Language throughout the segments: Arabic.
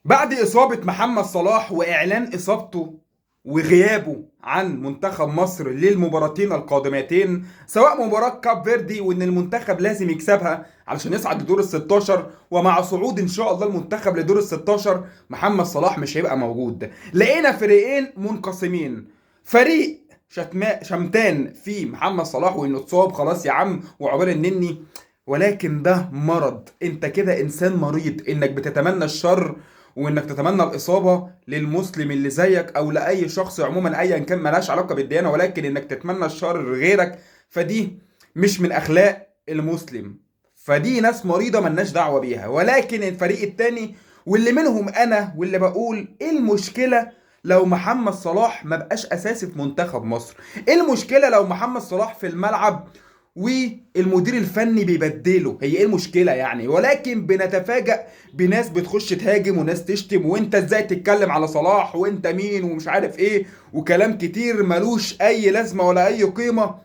بعد إصابة محمد صلاح وإعلان إصابته وغيابه عن منتخب مصر للمباراتين القادمتين، سواء مباراة كاب فيردي وإن المنتخب لازم يكسبها علشان يصعد لدور ال 16، ومع صعود إن شاء الله المنتخب لدور ال 16 محمد صلاح مش هيبقى موجود. لقينا فريقين منقسمين، فريق شمتان في محمد صلاح وإنه اتصاب خلاص يا عم وعقبال النني، ولكن ده مرض. انت كده انسان مريض انك بتتمنى الشر وانك تتمنى الاصابه للمسلم اللي زيك او لاي شخص عموما ايا كان، ملهاش علاقه بالديانه، ولكن انك تتمنى الشر لغيرك، فدي مش من اخلاق المسلم. فدي ناس مريضه ملناش دعوه بيها. ولكن الفريق التاني واللي منهم انا واللي بقول ايه المشكله لو محمد صلاح ما بقاش اساسي في منتخب مصر؟ ايه المشكله لو محمد صلاح في الملعب والمدير الفني بيبدله؟ هي ايه المشكله يعني؟ ولكن بنتفاجأ بناس بتخش تهاجم وناس تشتم، وانت ازاي تتكلم على صلاح وانت مين ومش عارف ايه، وكلام كتير ملوش اي لازمه ولا اي قيمه،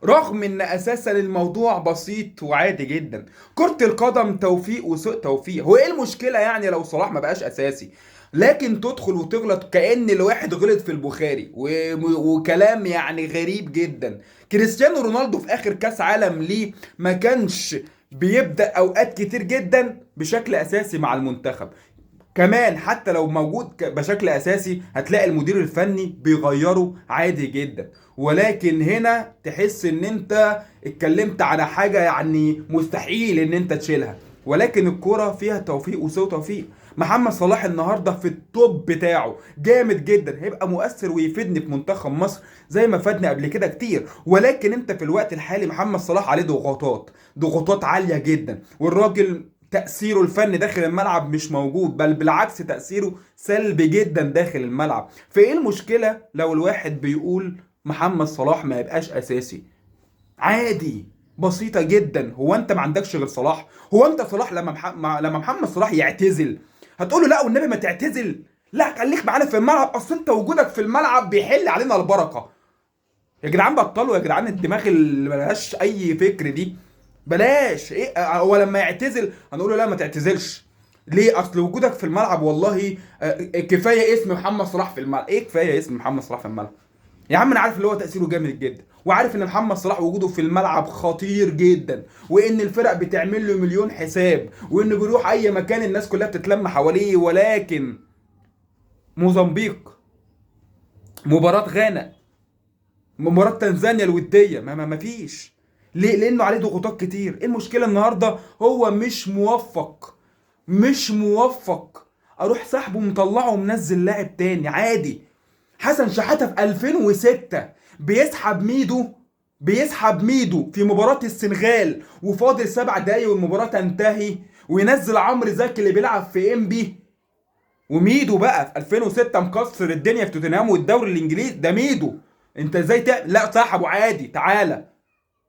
رغم ان اساسا الموضوع بسيط وعادي جدا. كرة القدم توفيق وسوء توفيق. هو ايه المشكلة يعني لو صلاح ما بقاش اساسي؟ لكن تدخل وتغلط كأن الواحد غلط في البخاري وكلام يعني غريب جدا. كريستيانو رونالدو في اخر كاس عالم ليه ما كانش بيبدأ اوقات كتير جدا بشكل اساسي مع المنتخب. كمان حتى لو موجود بشكل اساسي هتلاقي المدير الفني بيغيره عادي جدا. ولكن هنا تحس ان انت اتكلمت على حاجة يعني مستحيل ان انت تشيلها. ولكن الكرة فيها توفيق وسوء توفيق. محمد صلاح النهارده في التوب بتاعه جامد جدا، هيبقى مؤثر ويفيدني في منتخب مصر زي ما فادني قبل كده كتير. ولكن انت في الوقت الحالي محمد صلاح عليه ضغوطات عالية جدا، والراجل تأثيره الفني داخل الملعب مش موجود، بل بالعكس تأثيره سلبي جدا داخل الملعب. فايه المشكلة لو الواحد بيقول محمد صلاح ما يبقاش أساسي؟ عادي، بسيطة جدا. هو انت ما عندكش غير صلاح؟ هو انت صلاح لما محمد صلاح يعتزل هتقول له لا والنبي ما تعتزل؟ لا، خليك معانا في الملعب، اصل انت وجودك في الملعب بيحل علينا البركة. يا جدعان بطلوا يا جدعان الدماغ اللي ملهاش اي فكر دي. بلاش ايه هو لما يعتزل هنقول له لا ما تعتزلش؟ ليه؟ اصل وجودك في الملعب والله كفايه اسم محمد صلاح في الملعب. ايه كفايه اسم محمد صلاح في الملعب؟ يا عم انا عارف اللي هو تاثيره جامد جدا، وعارف ان محمد صلاح وجوده في الملعب خطير جدا، وان الفرق بتعمل له مليون حساب، وانه بيروح اي مكان الناس كلها بتتلم حواليه. ولكن موزمبيق، مباراه غانا، مباراة تنزانيا الودية ما فيش. ليه؟ لأنه عليه ضغوطات كتير. ايه المشكلة النهاردة؟ هو مش موفق أروح سحبه مطلعه ومنزل لاعب تاني عادي. حسن شحاتة في 2006 بيسحب ميدو في مباراة السنغال وفاضل 7 دقايق والمباراة تنتهي، وينزل عمرو زكي اللي بيلعب في انبي. وميدو بقى في 2006 مكسر الدنيا في توتنهام والدوري الانجليزي. ده ميدو. انت ازاي لا صاحبه عادي تعالى.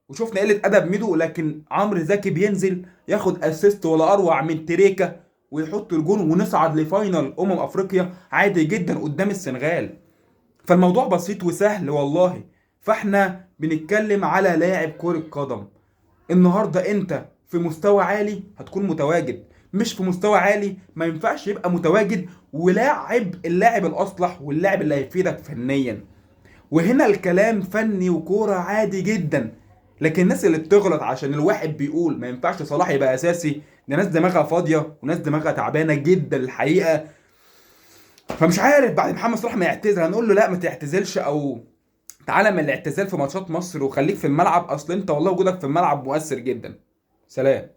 وشفنا قله ادب ميدو، لكن عمرو زكي بينزل ياخد اسيست ولا اروع من تريكا ويحط الجون ونصعد لفاينل افريقيا عادي جدا قدام السنغال. فالموضوع بسيط وسهل والله. فاحنا بنتكلم على لاعب كرة قدم. النهارده انت في مستوى عالي هتكون متواجد، مش في مستوى عالي ما ينفعش يبقى متواجد، ولاعب اللاعب الاصلح واللاعب اللي هيفيدك فنيا. وهنا الكلام فني وكورة عادي جدا. لكن الناس اللي بتغلط عشان الواحد بيقول ما ينفعش صلاح يبقى اساسي، ده ناس دماغها فاضية وناس دماغها تعبانة جدا الحقيقة. فمش عارف بعد محمد صلاح ما يعتزل هنقول له لا ما تعتزلش، او تعالى من الاعتزال في ماتشات مصر وخليك في الملعب، اصل انت والله وجودك في الملعب مؤثر جدا. سلام.